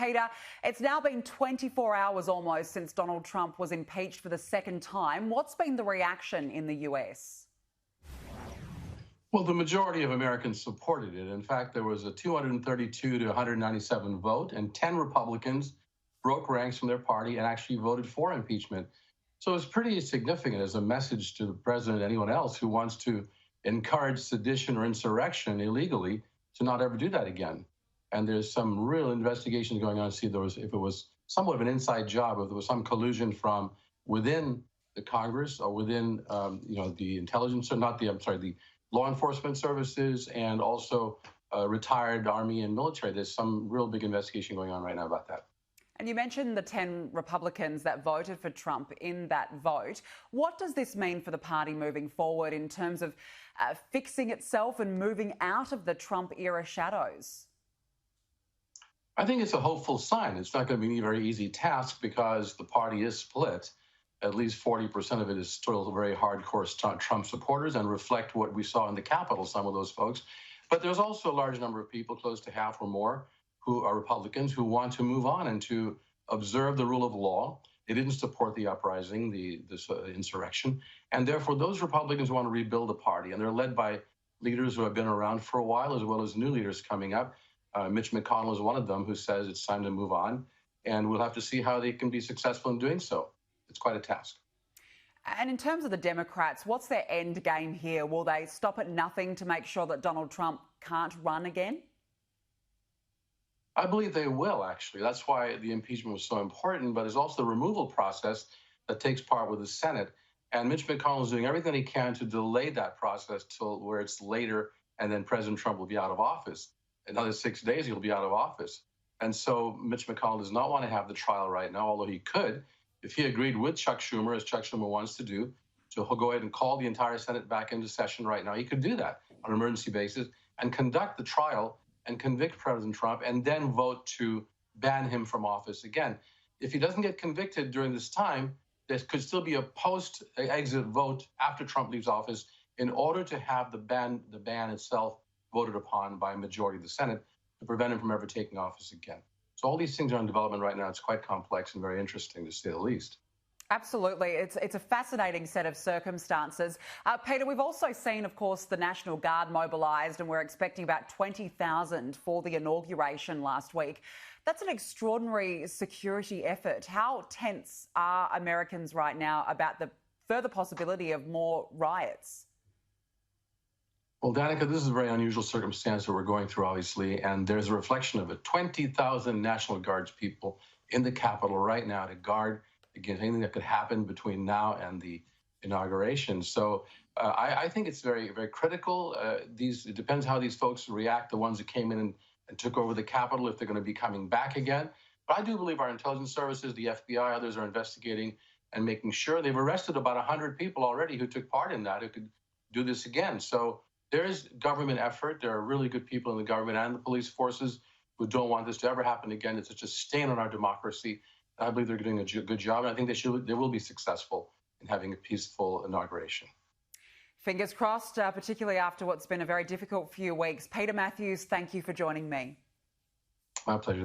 Peter, it's now been 24 hours almost since Donald Trump was impeached for the second time. What's been the reaction in the US? Well, the majority of Americans supported it. In fact, there was a 232 to 197 vote, and 10 Republicans broke ranks from their party and actually voted for impeachment. So it's pretty significant as a message to the president and anyone else who wants to encourage sedition or insurrection illegally to not ever do that again. And there's some real investigations going on to see if it was somewhat of an inside job, if there was some collusion from within the Congress or within, the intelligence, or not the, the law enforcement services, and also retired Army and military. There's some real big investigation going on right now about that. And you mentioned the 10 Republicans that voted for Trump in that vote. What does this mean for the party moving forward in terms of fixing itself and moving out of the Trump-era shadows? I think it's a hopeful sign. It's not going to be a very easy task because the party is split. At least 40% of it is still very hardcore Trump supporters and reflect what we saw in the Capitol, some of those folks. But there's also a large number of people, close to half or more, who are Republicans who want to move on and to observe the rule of law. They didn't support the uprising, this insurrection. And therefore, those Republicans want to rebuild the party. And they're led by leaders who have been around for a while, as well as new leaders coming up. Mitch McConnell is one of them who says it's time to move on. And we'll have to see how they can be successful in doing so. It's quite a task. And in terms of the Democrats, what's their end game here? Will they stop at nothing to make sure that Donald Trump can't run again? I believe they will, actually. That's why the impeachment was so important. But there's also the removal process that takes part with the Senate. And Mitch McConnell is doing everything he can to delay that process till where it's later, and then President Trump will be out of office. Another 6 days, he'll be out of office. And so Mitch McConnell does not want to have the trial right now, although he could, if he agreed with Chuck Schumer, as Chuck Schumer wants to do, to go ahead and call the entire Senate back into session right now. He could do that on an emergency basis and conduct the trial and convict President Trump, and then vote to ban him from office again. If he doesn't get convicted during this time, there could still be a post-exit vote after Trump leaves office in order to have the ban itself voted upon by a majority of the Senate to prevent him from ever taking office again. So all these things are in development right now. It's quite complex and very interesting, to say the least. Absolutely. It's a fascinating set of circumstances. Peter, we've also seen, of course, the National Guard mobilised, and we're expecting about 20,000 for the inauguration last week. That's an extraordinary security effort. How tense are Americans right now about the further possibility of more riots? Well, Danica, this is a very unusual circumstance that we're going through, obviously, and there's a reflection of it. 20,000 National Guards people in the Capitol right now to guard against anything that could happen between now and the inauguration. So I think it's very, very critical. It depends how these folks react, the ones that came in and took over the Capitol, if they're going to be coming back again. But I do believe our intelligence services, the FBI, others are investigating and making sure. They've arrested about 100 people already who took part in that, who could do this again. So there is government effort. There are really good people in the government and the police forces who don't want this to ever happen again. It's such a stain on our democracy. I believe they're doing a good job, and I think they will be successful in having a peaceful inauguration. Fingers crossed, particularly after what's been a very difficult few weeks. Peter Mathews, thank you for joining me. My pleasure.